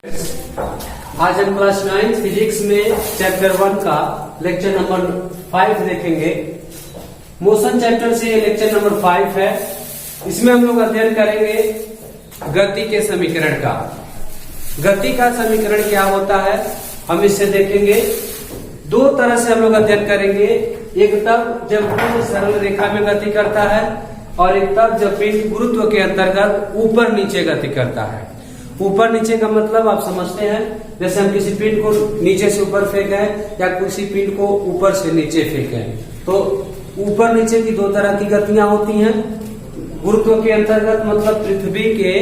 आज हम class 9 physics में चैप्टर 1 का लेक्चर नंबर 5 देखेंगे। मोशन चैप्टर से ये लेक्चर नंबर 5 है। इसमें हम लोग अध्ययन करेंगे गति के समीकरण का। गति का समीकरण क्या होता है हम इससे देखेंगे। दो तरह से हम लोग अध्ययन करेंगे। एक तब जब पिंड सरल रेखा में गति करता है और एक तब जब पिंड गुरुत्व के अंतर्गत ऊपर नीचे गति करता है। ऊपर नीचे का मतलब आप समझते हैं, जैसे हम किसी पिंड को नीचे से ऊपर फेंके या किसी पिंड को ऊपर से नीचे फेंके, तो ऊपर नीचे की दो तरह की गतियां होती हैं। गुरुत्व के अंतर्गत मतलब पृथ्वी के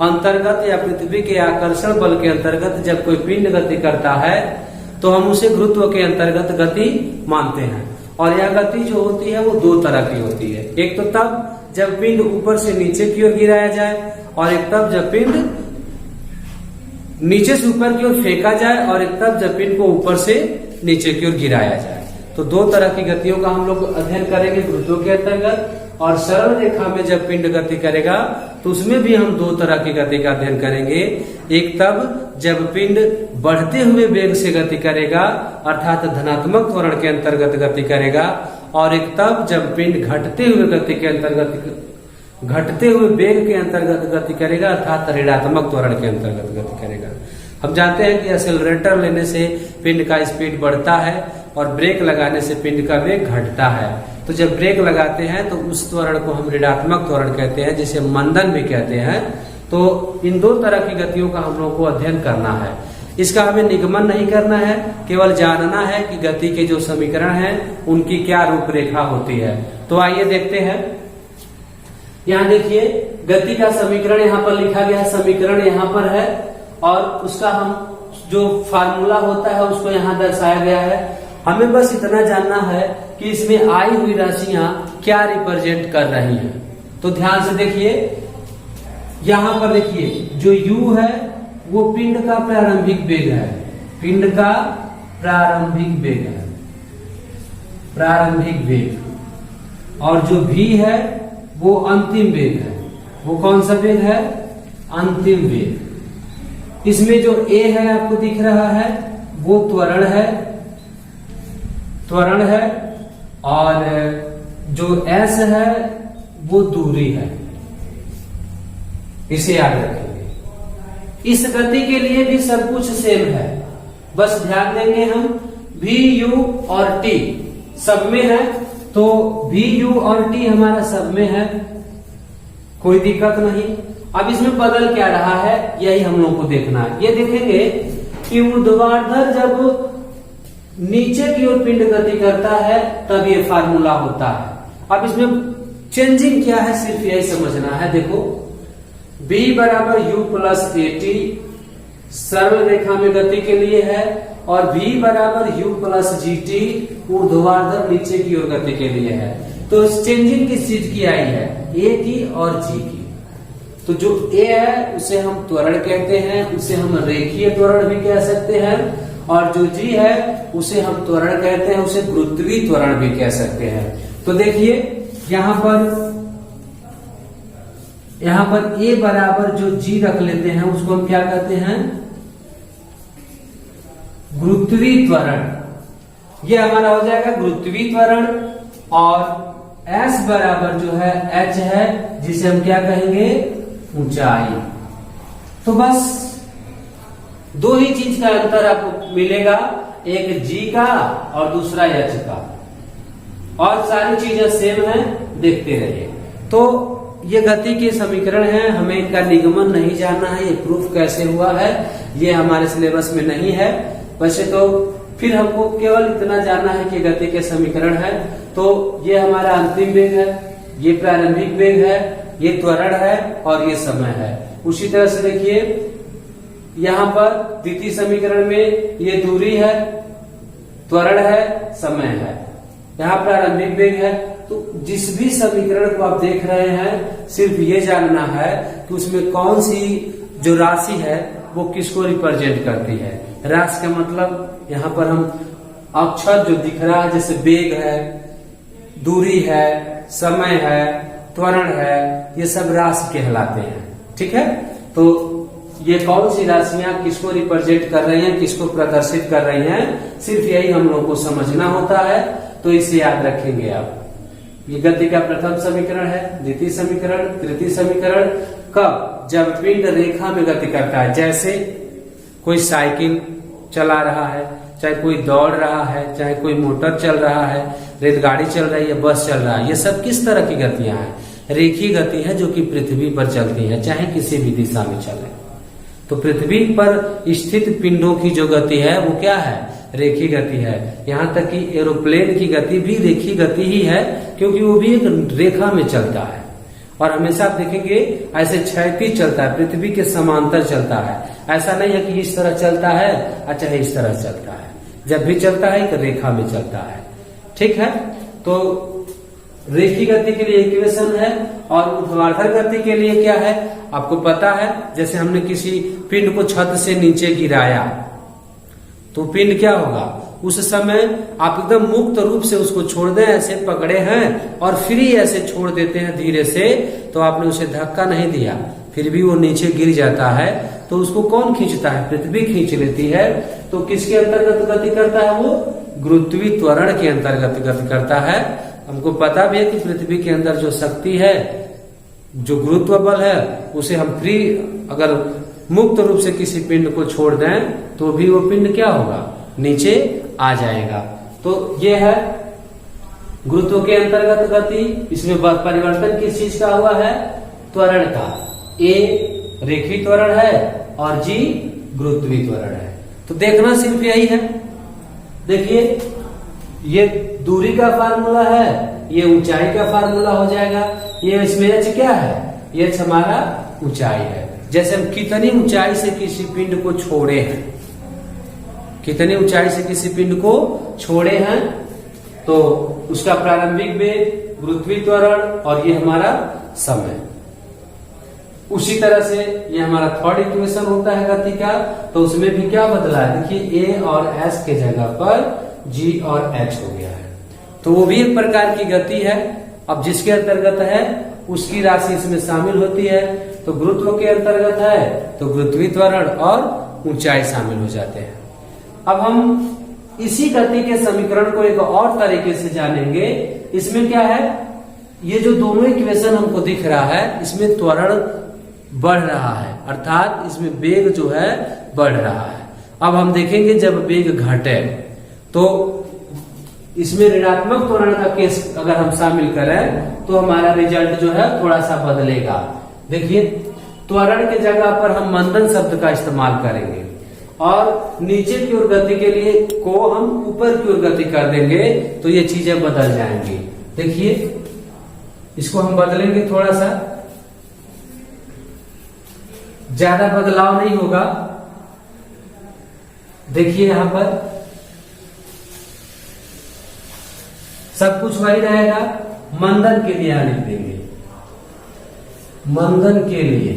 अंतर्गत या पृथ्वी के आकर्षण बल के अंतर्गत जब कोई पिंड गति करता है तो हम उसे गुरुत्व के अंतर्गत गति मानते हैं। और यह गति जो होती है वो दो तरह की होती है। एक तो तब जब पिंड ऊपर से नीचे की ओर गिराया जाए और एक तब जब पिंड नीचे से ऊपर की ओर फेंका जाए और एक तब जब पिंड को ऊपर से नीचे की ओर गिराया जाए। तो दो तरह की गतियों का हम लोग अध्ययन करेंगे गुरुत्व के अंतर्गत। और सरल रेखा में जब पिंड गति करेगा तो उसमें भी हम दो तरह की गति का अध्ययन करेंगे। एक तब जब पिंड बढ़ते हुए वेग से गति करेगा अर्थात धनात्मक त्वरण के अंतर्गत गति करेगा, और एक तब जब पिंड घटते हुए गति के अंतर्गत घटते हुए वेग के अंतर्गत गति करेगा अर्थात ऋणात्मक त्वरण के अंतर्गत गति करेगा। हम जानते हैं कि एक्सेलरेटर लेने से पिंड का स्पीड बढ़ता है और ब्रेक लगाने से पिंड का वेग घटता है। तो जब ब्रेक लगाते हैं तो उस त्वरण को हम ऋणात्मक त्वरण कहते हैं, जिसे मंदन भी कहते हैं। तो इन दो तरह की गतियों का हम लोग को अध्ययन करना है। इसका हमें निगमन नहीं करना है, केवल जानना है कि गति के जो समीकरण हैं उनकी क्या रूपरेखा होती है। तो आइए देखते हैं। यहाँ देखिए गति का समीकरण यहाँ पर लिखा गया है, समीकरण यहाँ पर है और उसका हम जो फार्मूला होता है उसको यहाँ दर्शाया गया है। हमें बस इतना जानना है कि इसमें आई हुई राशियां क्या रिप्रेजेंट कर रही हैं। तो ध्यान से देखिए, यहाँ पर देखिए जो u है वो पिंड का प्रारंभिक वेग है, पिंड का प्रारंभिक वेग है, प्रारंभिक वेग। और जो v है वो अंतिम वेग है। वो कौन सा वेग है? अंतिम वेग। इसमें जो a है आपको दिख रहा है वो त्वरण है, त्वरण है, और जो s है वो दूरी है। इसे याद रखेंगे। इस गति के लिए भी सब कुछ सेम है, बस ध्यान देंगे हम v u और t सब में है। तो v u और t हमारा सब में है, कोई दिक्कत नहीं। अब इसमें बदल क्या रहा है यही हम लोग को देखना है। ये देखेंगे कि ऊर्ध्वाधर जब नीचे की ओर पिंड गति करता है तब ये फार्मूला होता है। अब इसमें चेंजिंग क्या है सिर्फ यही समझना है। देखो b बराबर u प्लस at सरल रेखा में गति के लिए है और v बराबर u प्लस gt ऊर्ध्वाधर नीचे की ओर गति के लिए है। तो चेंजिंग किस चीज की आई है? a की और g की। तो जो a है उसे हम त्वरण कहते हैं, उसे हम रेखीय त्वरण भी कह सकते हैं, और जो g है उसे हम त्वरण कहते हैं, उसे गुरुत्वीय त्वरण भी कह सकते हैं। तो देखिए यहाँ पर a बराबर जो g रख लेते हैं उसको हम क्या कहते हैं? गुरुत्वीय त्वरण। ये हमारा हो जाएगा गुरुत्वीय त्वरण। और s बराबर जो है h है, जिसे हम क्या कहेंगे? ऊंचाई। तो बस दो ही चीज का अंतर आपको मिलेगा, एक g का और दूसरा h का, और सारी चीजें सेम है, देखते रहिए। तो ये गति के समीकरण हैं, हमें इनका निगमन नहीं जानना है, ये प्रूफ कैसे हुआ है ये हमारे सिलेबस में नहीं है। वैसे तो फिर हमको केवल इतना जानना है कि गति के समीकरण है। तो ये हमारा अंतिम वेग है, ये प्रारंभिक वेग है, ये त्वरण है और ये समय है। उसी तरह से देखिए यहाँ पर द्वितीय समीकरण में ये दूरी है, त्वरण है, समय है, यहाँ प्रारंभिक वेग है। तो जिस भी समीकरण को आप देख रहे हैं सिर्फ ये जानना है कि उसमें कौन सी जो राशि है वो किसको रिप्रेजेंट करती है। राशि का मतलब यहाँ पर हम अक्षर जो दिख रहा है जैसे वेग है, दूरी है, समय है, त्वरण है, ये सब राशि कहलाते हैं। ठीक है, तो ये कौन सी राशियां किसको रिप्रेजेंट कर रही हैं, किसको प्रदर्शित कर रही हैं, सिर्फ यही हम लोग को समझना होता है। तो इसे याद रखेंगे आप। ये गति का प्रथम समीकरण है, द्वितीय समीकरण, तृतीय समीकरण। कब? जब पिंड रेखा में गति करता है, जैसे कोई साइकिल चला रहा है, चाहे कोई दौड़ रहा है, चाहे कोई मोटर चल रहा है, रेलगाड़ी चल रही है, बस चल रहा है, ये सब किस तरह की गतियां हैं? रेखीय गति है, जो कि पृथ्वी पर चलती है, चाहे किसी भी दिशा में चले। तो पृथ्वी पर स्थित पिंडों की जो गति है वो क्या है? रेखीय गति है। यहाँ तक कि एरोप्लेन की गति भी रेखीय गति ही है, क्योंकि वो भी एक रेखा में चलता है और हमेशा आप देखेंगे ऐसे क्षैतिज चलता है, पृथ्वी के समांतर चलता है। ऐसा नहीं है कि इस तरह चलता है, अच्छा इस तरह चलता है। जब भी चलता है एक रेखा में चलता है। ठीक है, तो रेखीय गति के लिए इक्वेशन है। और ऊर्ध्वाधर गति के लिए क्या है आपको पता है? जैसे हमने किसी पिंड को छत से नीचे गिराया तो पिंड क्या होगा? उस समय आप एकदम मुक्त रूप से उसको छोड़ दें, ऐसे पकड़े हैं और फ्री ऐसे छोड़ देते हैं धीरे से, तो आपने उसे धक्का नहीं दिया, फिर भी वो नीचे गिर जाता है। तो उसको कौन खींचता है? पृथ्वी खींच लेती है। तो किसके अंतर्गत गति करता है वो? गुरुत्वीय त्वरण के अंतर्गत गति करता है। हमको पता भी है कि पृथ्वी के अंदर जो शक्ति है, जो गुरुत्व बल है, उसे हम फ्री अगर मुक्त रूप से किसी पिंड को छोड़ दें तो भी वो पिंड क्या होगा? नीचे आ जाएगा। तो ये है गुरुत्व के अंतर्गत गति। इसमें परिवर्तन किस चीज का हुआ है? त्वरण का। ए रेखीय त्वरण है और जी गुरुत्वीय त्वरण है। तो देखना सिर्फ यही है। देखिए, ये दूरी का फार्मूला है, ये ऊंचाई का फार्मूला हो जाएगा। ये इसमें एच क्या है? ये हमारा ऊंचाई है। जैसे हम कितनी ऊंचाई से किसी पिंड को छोड़े हैं, कितनी ऊंचाई से किसी पिंड को छोड़े हैं, तो उसका प्रारंभिक वेग, गुरुत्वीय त्वरण और ये हमारा समय। उसी तरह से ये हमारा थर्ड इक्वेशन होता है गति का। तो उसमें भी क्या बदला है? देखिए, ए और एस के जगह पर जी और एच हो गया है। तो वो भी एक प्रकार की गति है। अब जिसके अंतर्गत है उसकी राशि इसमें शामिल होती है। तो गुरुत्व के अंतर्गत है तो गुरुत्वीय त्वरण और ऊंचाई शामिल हो जाते हैं। अब हम इसी गति के समीकरण को एक और तरीके से जानेंगे। इसमें क्या है? ये जो दोनों इक्वेशन हमको दिख रहा है, इसमें त्वरण बढ़ रहा है, अर्थात इसमें वेग जो है बढ़ रहा है। अब हम देखेंगे जब वेग घटे तो इसमें ऋणात्मक त्वरण का केस अगर हम शामिल करें तो हमारा रिजल्ट जो है थोड़ा सा बदलेगा। देखिए, त्वरण के जगह पर हम मंदन शब्द का इस्तेमाल करेंगे और नीचे की ओर गति के लिए को हम ऊपर की ओर गति कर देंगे, तो ये चीजें बदल जाएंगी। देखिए, इसको हम बदलेंगे थोड़ा सा, ज्यादा बदलाव नहीं होगा। देखिए, यहां पर सब कुछ वही रहेगा। मंदन के लिए लिख देंगे, मंदन के लिए,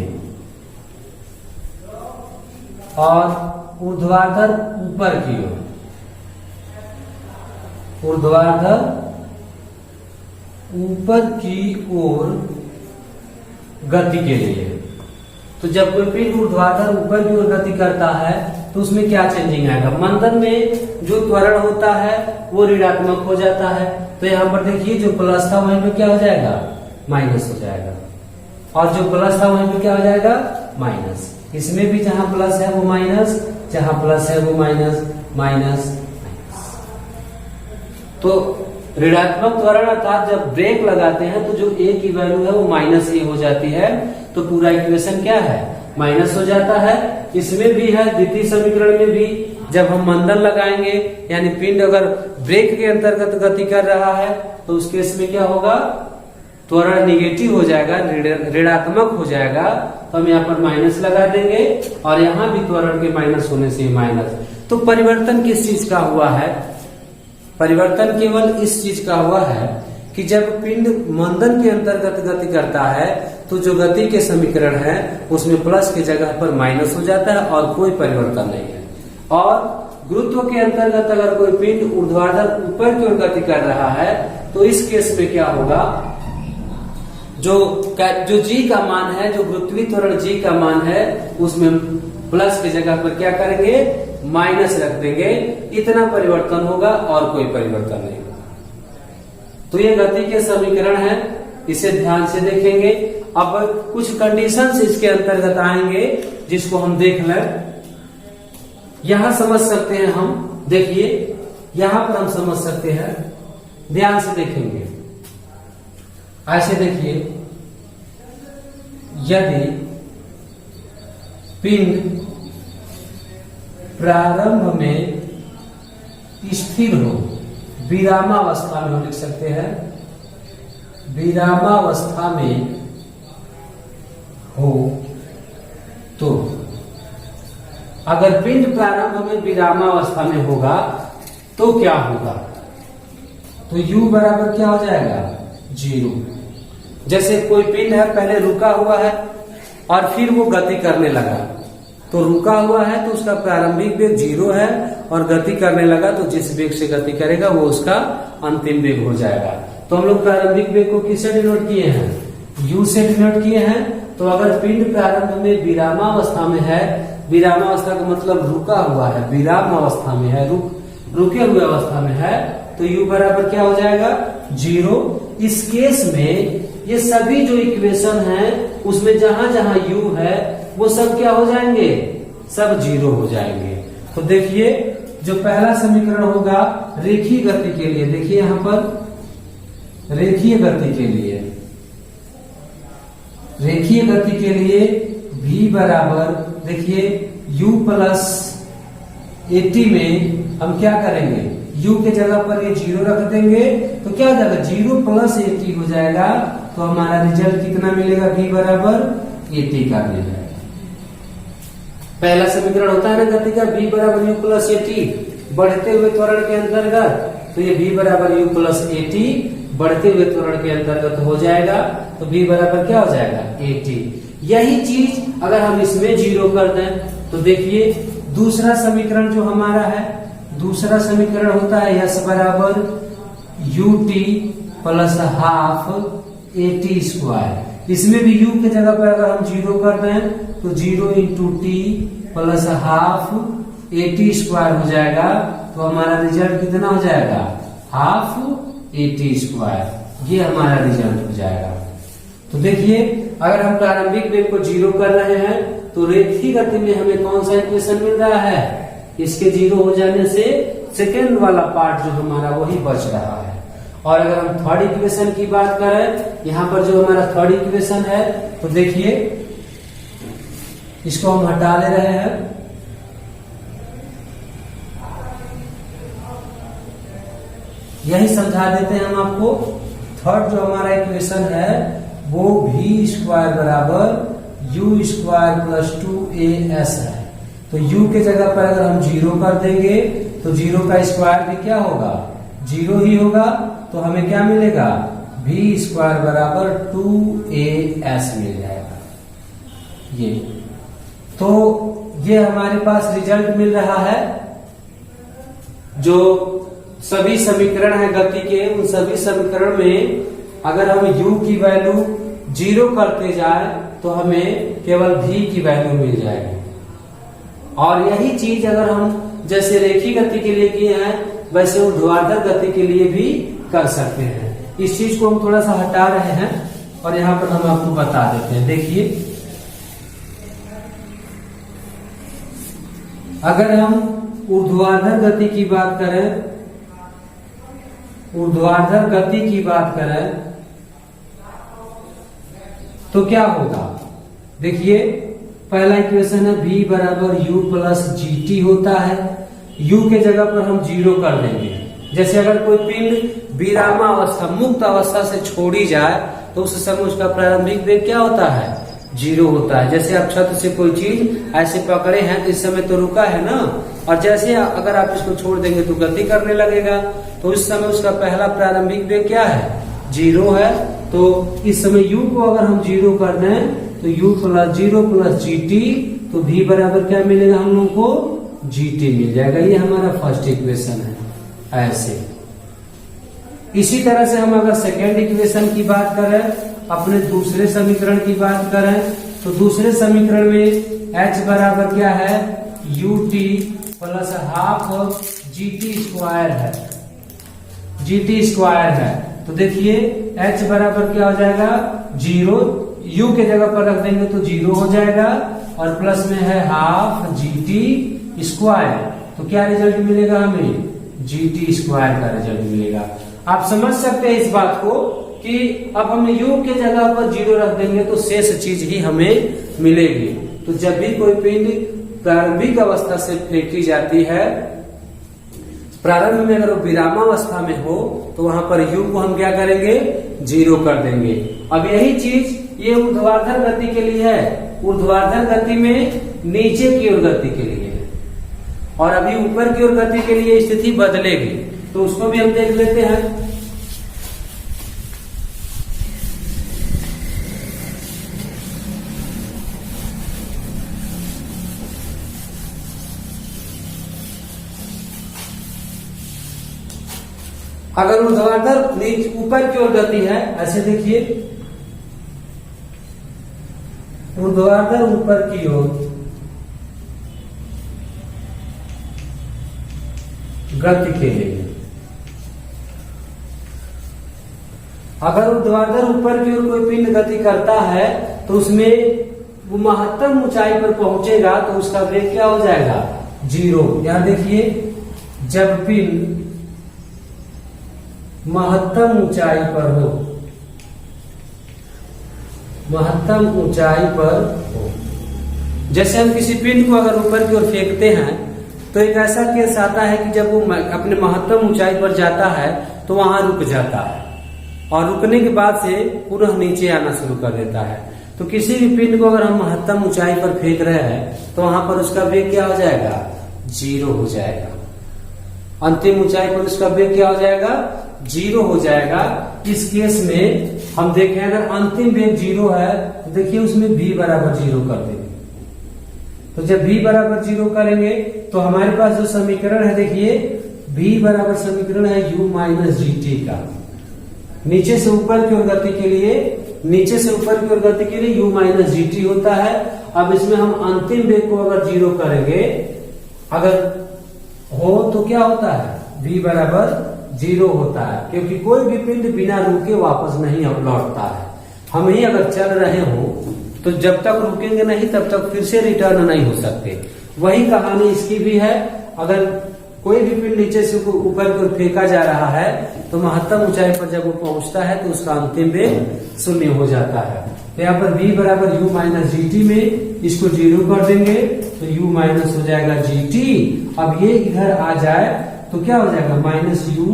और ऊर्ध्वाधर ऊपर की ओर, ऊर्ध्वाधर ऊपर की ओर गति के लिए। तो जब कोई पिंड ऊर्ध्वाधर ऊपर की ओर गति करता है तो उसमें क्या चेंजिंग आएगा? मंदन में जो त्वरण होता है वो ऋणात्मक हो जाता है। तो यहाँ पर देखिए, जो प्लस था वहीं पे क्या हो जाएगा? माइनस हो जाएगा, और जो प्लस था वहीं पे क्या हो जाएगा? माइनस। इसमें भी जहां प्लस है वो माइनस, जहां प्लस है वो माइनस, माइनस, माइनस। तो ऋणात्मक त्वरण अर्थात जब ब्रेक लगाते हैं तो जो ए की वैल्यू है वो माइनस ए हो जाती है। तो पूरा इक्वेशन क्या है? माइनस हो जाता है। इसमें भी है, द्वितीय समीकरण में भी जब हम मंदन लगाएंगे, यानी पिंड अगर ब्रेक के अंतर्गत गति कर रहा है तो उस केस में क्या होगा? त्वरण निगेटिव हो जाएगा, ऋणात्मक हो जाएगा। तो हम यहाँ पर माइनस लगा देंगे और यहाँ भी त्वरण के माइनस होने से माइनस। तो परिवर्तन किस चीज का हुआ है? परिवर्तन केवल इस चीज का हुआ है कि जब पिंड मंदन के अंतर्गत गति करता है तो जो गति के समीकरण है उसमें प्लस की जगह पर माइनस हो जाता है और कोई परिवर्तन नहीं है। और गुरुत्व के अंतर्गत अगर कोई पिंड ऊर्ध्वाधर ऊपर की ओर गति कर रहा है तो इस केस में क्या होगा? जो जी का मान है, जो गुरुत्वीय त्वरण जी का मान है, उसमें प्लस की जगह पर क्या करेंगे, माइनस रख देंगे। इतना परिवर्तन होगा और कोई परिवर्तन नहीं होगा। तो ये गति के समीकरण है, इसे ध्यान से देखेंगे। अब कुछ कंडीशंस इसके अंतर्गत आएंगे जिसको हम देख लें। यहां समझ सकते हैं हम, देखिए यहां पर हम समझ सकते हैं, ध्यान से देखेंगे। ऐसे देखिए, यदि पिंड प्रारंभ में स्थिर हो, विरामावस्था में हम लिख सकते हैं, विरामावस्था में हो, तो अगर पिंड प्रारंभ में विरामावस्था में होगा तो क्या होगा, तो u बराबर क्या हो जाएगा, 0। जैसे कोई पिंड है, पहले रुका हुआ है और फिर वो गति करने लगा, तो रुका हुआ है तो उसका प्रारंभिक वेग 0 है, और गति करने लगा तो जिस वेग से गति करेगा वो उसका अंतिम वेग हो जाएगा। तो हम लोग प्रारंभिक वेग को किससे डिनोट किए हैं, u से डिनोट किए हैं। तो अगर पिंड प्रारंभ में विरामावस्था में है, विरामावस्था का मतलब रुका हुआ है, विराम अवस्था में है, रुके हुए अवस्था में है, तो u बराबर क्या हो जाएगा, 0। इस केस में ये सभी जो इक्वेशन है उसमें जहां जहां u है वो सब क्या हो जाएंगे, सब 0 हो जाएंगे। तो देखिए जो पहला समीकरण होगा रेखीय गति के लिए, देखिए यहां पर रेखीय गति के लिए, रेखीय गति के लिए v बराबर, देखिए u प्लस 80 में हम क्या करेंगे, u के जगह पर ये 0 रख देंगे, तो क्या हो जाएगा, 0 प्लस 80 हो जाएगा। तो हमारा रिजल्ट कितना मिलेगा, v बराबर 80 का मिलेगा। पहला समीकरण होता है ना गति का, v बराबर u प्लस 80 बढ़ते हुए त्वरण के अंतर्गत, तो ये v बराबर u प्लस 80 बढ़ते हुए त्वरण के अंतर्गत हो जाएगा। तो v बराबर क्या हो जाएगा, 80। यही चीज अगर हम इसमें 0 कर दें तो देखिए दूसरा समीकरण जो हमारा है, दूसरा समीकरण होता है s बराबर ut प्लस हाफ 80 स्क्वायर। इसमें भी u के जगह पर अगर हम 0 कर दें तो 0 into T plus half 80 square हो जाएगा। तो हमारा रिजल्ट कितना हो जाएगा, हाफ 80 स्क्वायर। ये हमारा रिजल्ट हो जाएगा। तो देखिए अगर हम प्रारंभिक वेग को 0 कर रहे हैं तो रेखीय गति में हमें कौन सा इक्वेशन मिल रहा है, इसके 0 हो जाने से सेकेंड वाला पार्ट जो हमारा वही बच रहा है। और अगर हम थर्ड इक्वेशन की बात करें, यहाँ पर जो हमारा थर्ड इक्वेशन है, तो देखिए इसको हम हटा ले रहे हैं, यही समझा देते हैं हम आपको। थर्ड जो हमारा इक्वेशन है वो v स्क्वायर बराबर u स्क्वायर प्लस 2as है। तो u के जगह पर अगर हम 0 कर देंगे तो 0 का स्क्वायर भी क्या होगा, 0 ही होगा। तो हमें क्या मिलेगा, v स्क्वायर बराबर 2as मिल जाएगा। ये तो ये हमारे पास रिजल्ट मिल रहा है। जो सभी समीकरण है गति के, उन सभी समीकरण में अगर हम u की वैल्यू 0 करते जाए तो हमें केवल v की वैल्यू मिल जाएगी। और यही चीज अगर हम जैसे रेखीय गति के लिए किए हैं वैसे ऊर्ध्वाधर गति के लिए भी कर सकते हैं। इस चीज को हम थोड़ा सा हटा रहे हैं और यहाँ पर हम आपको बता देते हैं। देखिए अगर हम ऊर्ध्वाधर गति की बात करें, ऊर्ध्वाधर गति की बात करें तो क्या होगा, देखिए पहला इक्वेशन है v बराबर u प्लस gt होता है। u के जगह पर हम 0 कर देंगे। जैसे अगर कोई पिंड विरामावस्था मुक्त अवस्था से छोड़ी जाए तो उस समय उसका प्रारंभिक वेग क्या होता है, 0 होता है। जैसे आप छत से कोई चीज ऐसे पकड़े हैं तो इस समय तो रुका है ना, और जैसे अगर आप इसको छोड़ देंगे तो गति करने लगेगा, तो इस समय उसका पहला प्रारंभिक वेग क्या है, 0 है। तो इस समय u को अगर हम 0 कर दें तो u प्लस 0 प्लस gt, तो v बराबर क्या मिलेगा हम लोग को, gt मिल जाएगा। ये हमारा फर्स्ट इक्वेशन है। ऐसे इसी तरह से हम अगर सेकेंड इक्वेशन की बात करें अपने दूसरे समीकरण की बात करें तो दूसरे समीकरण में h बराबर क्या है, ut plus half gt square है, gt स्क्वायर है। तो देखिए h बराबर क्या हो जाएगा 0, u के जगह पर रख देंगे तो 0 हो जाएगा और प्लस में है हाफ gt स्क्वायर। तो क्या रिजल्ट मिलेगा हमें, gt स्क्वायर का रिजल्ट मिलेगा। आप समझ सकते हैं इस बात को कि अब हम u के जगह पर 0 रख देंगे तो शेष चीज ही हमें मिलेगी। तो जब भी कोई पिंड प्रारंभिक अवस्था से फेंकी जाती है, प्रारंभ में अगर वो विरामावस्था में हो तो वहां पर u को हम क्या करेंगे, 0 कर देंगे। अब यही चीज ये ऊर्ध्वाधर गति के लिए है, ऊर्ध्वाधर गति में नीचे की ओर गति के लिए है और अभी ऊपर की ओर गति के लिए स्थिति बदलेगी। तो उसको भी हम देख लेते हैं। अगर ऊर्ध्वाधर ऊपर की ओर गति है, ऐसे देखिए ऊर्ध्वाधर ऊपर की ओर गति के लिए, अगर ऊर्ध्वाधर ऊपर की ओर कोई पिंड गति करता है तो उसमें वो महत्तम ऊंचाई पर पहुंचेगा तो उसका वेग क्या हो जाएगा, 0। यहां देखिए जब पिंड महत्तम ऊंचाई पर हो, महत्तम ऊंचाई पर हो, जैसे हम किसी पिंड को अगर ऊपर की ओर फेंकते हैं तो एक ऐसा केस आता है कि जब वो अपने महत्तम ऊंचाई पर जाता है तो वहां रुक जाता है और रुकने के बाद से पुनः नीचे आना शुरू कर देता है। तो किसी भी पिंड को अगर हम महत्तम ऊंचाई पर फेंक रहे हैं तो वहां पर उसका वेग क्या हो जाएगा, 0 हो जाएगा। अंतिम ऊंचाई पर उसका वेग क्या हो जाएगा, 0 हो जाएगा। इस केस में हम देखें अगर अंतिम वेग 0 है तो देखिए उसमें v बराबर 0 कर देंगे। तो जब v बराबर 0 करेंगे तो हमारे पास जो समीकरण है, देखिए v बराबर समीकरण है u माइनस gt का। नीचे से ऊपर की ओर गति के लिए, नीचे से ऊपर की ओर गति के लिए u माइनस gt होता है। अब इसमें हम अंतिम वेग को अगर 0 करेंगे, अगर हो तो क्या होता है, v बराबर 0 होता है, क्योंकि कोई भी पिंड बिना रुके वापस नहीं लौटता है। हम ही अगर चल रहे हो तो जब तक रुकेंगे नहीं तब तक फिर से रिटर्न नहीं हो सकते। वही कहानी इसकी भी है। अगर कोई भी पिंड नीचे से ऊपर की ओर फेंका जा रहा है तो महत्तम ऊंचाई पर जब वो पहुंचता है तो उसका अंतिम वेग 0 हो जाता है। तो यहाँ पर v बराबर u माइनस gt में इसको 0 कर देंगे तो u माइनस हो जाएगा gt। अब ये इधर आ जाए तो क्या हो जाएगा, माइनस u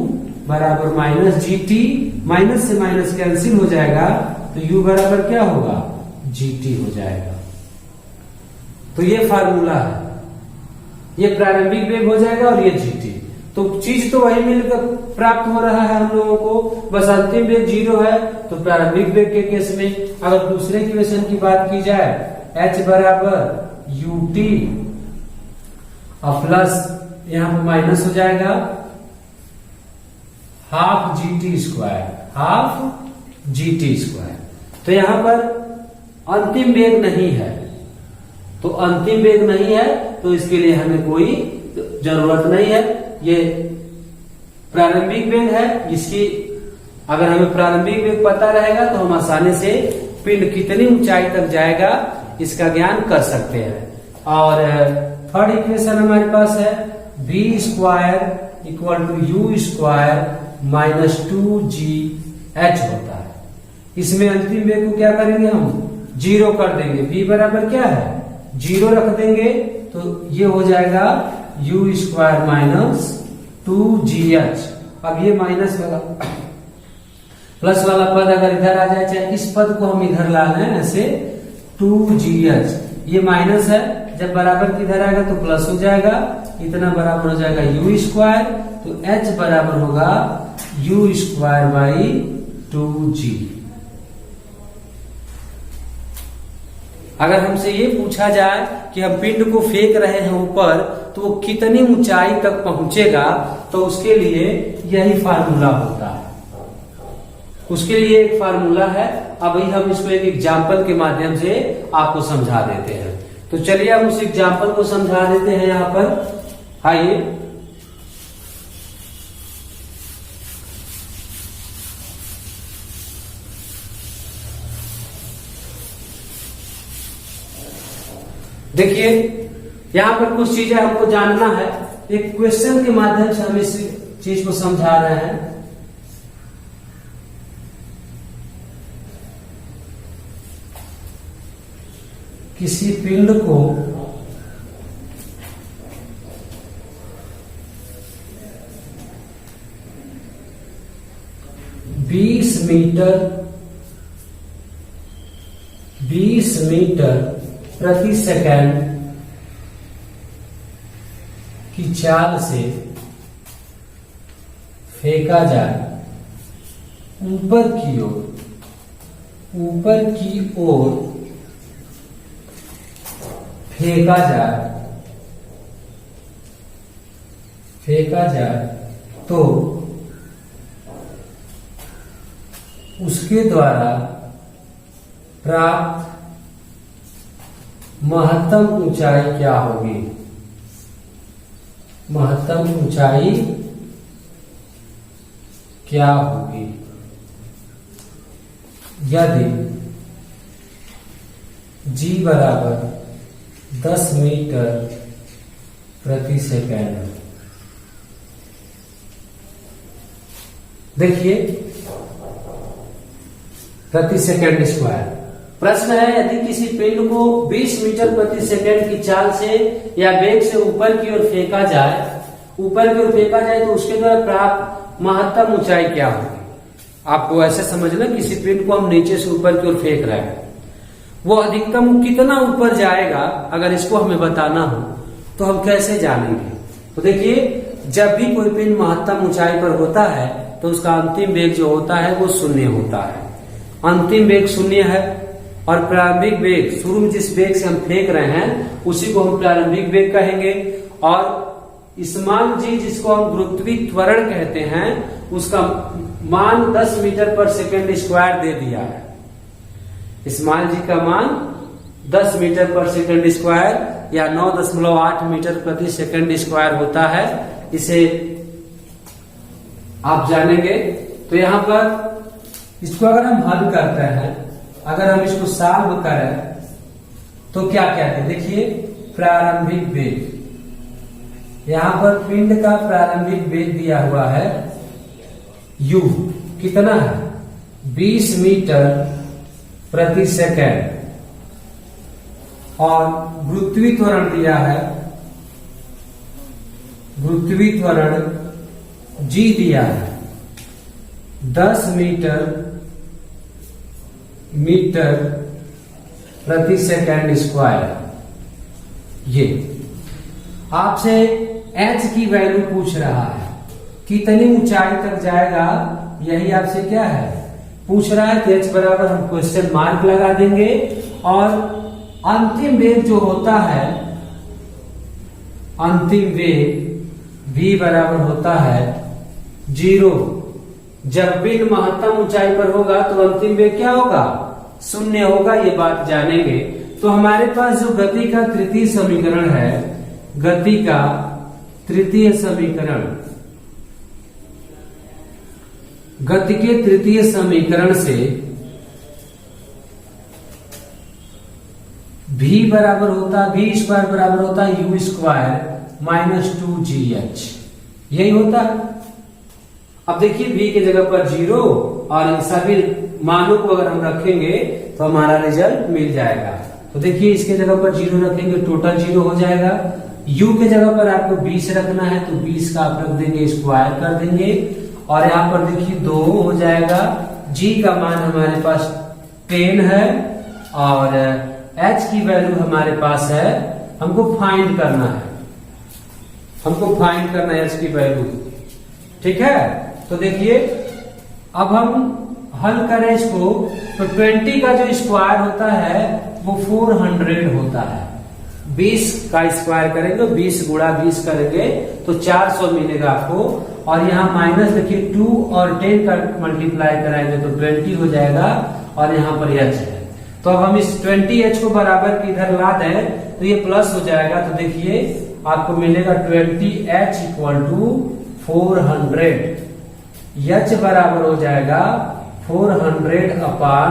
बराबर माइनस gt, माइनस से माइनस कैंसिल हो जाएगा तो u बराबर क्या होगा, gt हो जाएगा। तो ये फार्मूला है, ये प्रारंभिक वेग हो जाएगा और ये gt। तो चीज तो वही मिलकर प्राप्त हो रहा है हम लोगों को, बस अंतिम वेग 0 है। तो प्रारंभिक वेग के केस में अगर दूसरे इक्वेशन की बात की जाए, h बराबर ut और प्लस यहाँ पर माइनस हो जाएगा half gt square, half gt square. तो यहाँ पर अंतिम वेग नहीं है, तो अंतिम वेग नहीं है तो इसके लिए हमें कोई जरूरत नहीं है। ये प्रारंभिक वेग है, इसकी अगर हमें प्रारंभिक वेग पता रहेगा तो हम आसानी से पिंड कितनी ऊंचाई तक जाएगा इसका ज्ञान कर सकते हैं। और थर्ड इक्वेशन हमारे पास है v square equal to u square minus 2gh होता है। इसमें अंतिम वेग को क्या करेंगे, हम 0 कर देंगे। v बराबर क्या है, 0 रख देंगे तो ये हो जाएगा u स्क्वायर माइनस 2gh। अब ये माइनस वाला प्लस वाला पद अगर इधर आ जाए, चाहे इस पद को हम इधर ला लें ऐसे 2gh, ये माइनस है, जब बराबर किधर आएगा तो प्लस हो जाएगा, इतना बराबर हो जाएगा u स्क्वायर। तो h बराबर होगा u स्क्वायर बाई 2g। अगर हमसे ये पूछा जाए कि हम पिंड को फेंक रहे हैं ऊपर तो वो कितनी ऊंचाई तक पहुंचेगा, तो उसके लिए यही फार्मूला होता है। उसके लिए एक फार्मूला है। अभी हम इसको एक एग्जाम्पल के माध्यम से आपको समझा देते हैं। तो चलिए हम उस एग्जाम्पल को समझा देते हैं यहाँ पर। आइए, देखिए यहाँ पर कुछ चीजें हमको जानना है। एक क्वेश्चन के माध्यम से हम इस चीज को समझा रहे हैं। किसी पिंड को बीस मीटर प्रति सेकंड की चाल से फेंका जाए ऊपर की ओर फेंका जाए तो उसके द्वारा प्राप्त महत्तम ऊंचाई क्या होगी? महत्तम ऊंचाई क्या होगी यदि g बराबर 10 मीटर प्रति सेकंड। देखिए, प्रति सेकंड स्क्वायर। प्रश्न है, यदि किसी पिंड को 20 मीटर प्रति सेकंड की चाल से या वेग से ऊपर की ओर फेंका जाए तो उसके द्वारा प्राप्त महत्तम ऊंचाई क्या होगी? आपको ऐसे समझना, किसी पिंड को हम नीचे से ऊपर की ओर फेंक रहे हैं, वो अधिकतम कितना ऊपर जाएगा, अगर इसको हमें बताना हो तो हम कैसे जानेंगे? तो देखिए, जब भी कोई पिंड महत्तम ऊंचाई पर होता है तो उसका अंतिम वेग जो होता है वो शून्य होता है। अंतिम वेग शून्य है और प्रारंभिक वेग, शुरू में जिस वेग से हम फेंक रहे हैं उसी को हम प्रारंभिक वेग कहेंगे। और स्मॉल g जिसको हम गुरुत्वीय त्वरण कहते हैं, उसका मान 10 मीटर पर सेकंड स्क्वायर दे दिया है। स्मॉल g का मान 10 मीटर पर सेकंड स्क्वायर या 9.8 मीटर प्रति सेकंड स्क्वायर होता है। इसे आप जानेंगे। तो यहाँ पर इसको अगर हम हल करते हैं, अगर हम इसको सॉल्व करें तो क्या कहते हैं? देखिए, प्रारंभिक वेग, यहां पर पिंड का प्रारंभिक वेग दिया हुआ है u, कितना है? 20 मीटर प्रति सेकंड, और गुरुत्वीय त्वरण दिया है, गुरुत्वीय त्वरण g दिया है 10 मीटर प्रति सेकंड स्क्वायर। ये आपसे h की वैल्यू पूछ रहा है, कितनी ऊंचाई तक जाएगा, यही आपसे क्या है पूछ रहा है। तो h बराबर हम क्वेश्चन मार्क लगा देंगे और अंतिम वेग जो होता है, अंतिम वेग v बराबर होता है 0। जब पिंड महत्तम ऊंचाई पर होगा तो अंतिम वेग क्या होगा? शून्य होगा। ये बात जानेंगे। तो हमारे पास जो गति का तृतीय समीकरण है, गति का तृतीय समीकरण, गति के तृतीय समीकरण से v बराबर होता है, v स्क्वायर बराबर होता है u स्क्वायर माइनस 2gh, यही होता है। अब देखिए, v की जगह पर 0 और इन सभी मानों को अगर हम रखेंगे तो हमारा रिजल्ट मिल जाएगा। तो देखिए, इसके जगह पर 0 रखेंगे, टोटल 0 हो जाएगा। u के जगह पर आपको 20 रखना है तो 20 का आप रख देंगे, स्क्वायर कर देंगे, और यहाँ पर देखिए 2 हो जाएगा। g का मान हमारे पास 10 है और h की वैल्यू हमारे पास है, हमको फाइंड करना है, हमको फाइंड करना है h की वैल्यू। ठीक है, तो देखिए अब हम हल करें इसको, तो 20 का जो स्क्वायर होता है वो 400 होता है। 20 का स्क्वायर करेंगे, 20 गुणा 20 करेंगे तो 400 मिलेगा आपको। और यहाँ माइनस देखिए 2 और 10 का मल्टीप्लाई कराएंगे तो 20 हो जाएगा, और यहाँ पर h है। तो अब हम इस 20h को बराबर की इधर ला दें तो ये प्लस हो जाएगा। तो देखिए आपको मिलेगा 20h इक्वल टू 400, h बराबर हो जाएगा 400 अपान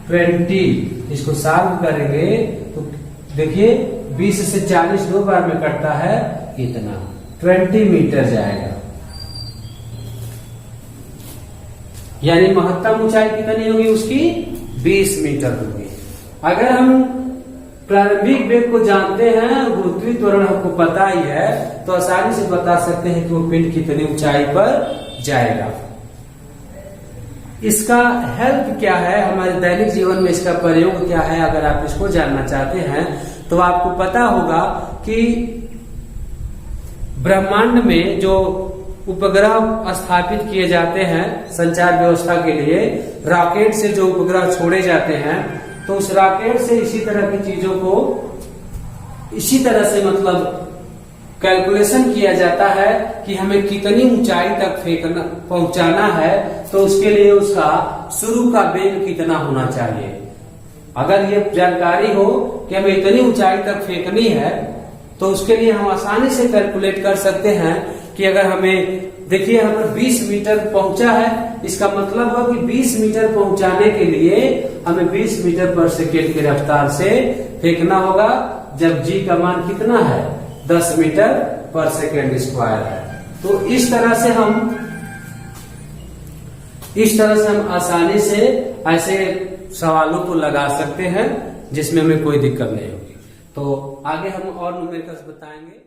20। इसको सॉल्व करेंगे तो देखिए 20 से 40 दो बार में कटता है, इतना 20 मीटर जाएगा। यानी महत्तम ऊंचाई कितनी होगी उसकी? 20 मीटर होगी। अगर हम प्रारंभिक वेग को जानते हैं, गुरुत्वीय त्वरण हमको पता ही है, तो आसानी से बता सकते हैं कि वो पिंड कितनी ऊंचाई पर जाएगा। इसका हेल्प क्या है, हमारे दैनिक जीवन में इसका प्रयोग क्या है, अगर आप इसको जानना चाहते हैं तो आपको पता होगा कि ब्रह्मांड में जो उपग्रह स्थापित किए जाते हैं संचार व्यवस्था के लिए, रॉकेट से जो उपग्रह छोड़े जाते हैं, तो उस रॉकेट से इसी तरह की चीजों को इसी तरह से मतलब कैलकुलेशन किया जाता है कि हमें कितनी ऊंचाई तक फेंकना पहुंचाना है, तो उसके लिए उसका शुरू का वेग कितना होना चाहिए। अगर ये जानकारी हो कि हमें इतनी ऊंचाई तक फेंकनी है, तो उसके लिए हम आसानी से कैलकुलेट कर सकते हैं कि अगर हमें देखिए यहाँ पर 20 मीटर पहुंचा है, इसका मतलब है कि 20 मीटर पहुंचाने के लिए हमें 20 मीटर पर सेकेंड की रफ्तार से फेंकना होगा, जब जी का मान कितना है 10 मीटर पर सेकेंड स्क्वायर है। तो इस तरह से हम आसानी से ऐसे सवालों को लगा सकते हैं जिसमें हमें कोई दिक्कत नहीं होगी। तो आगे हम और न्यूमेरिकल्स बताएंगे।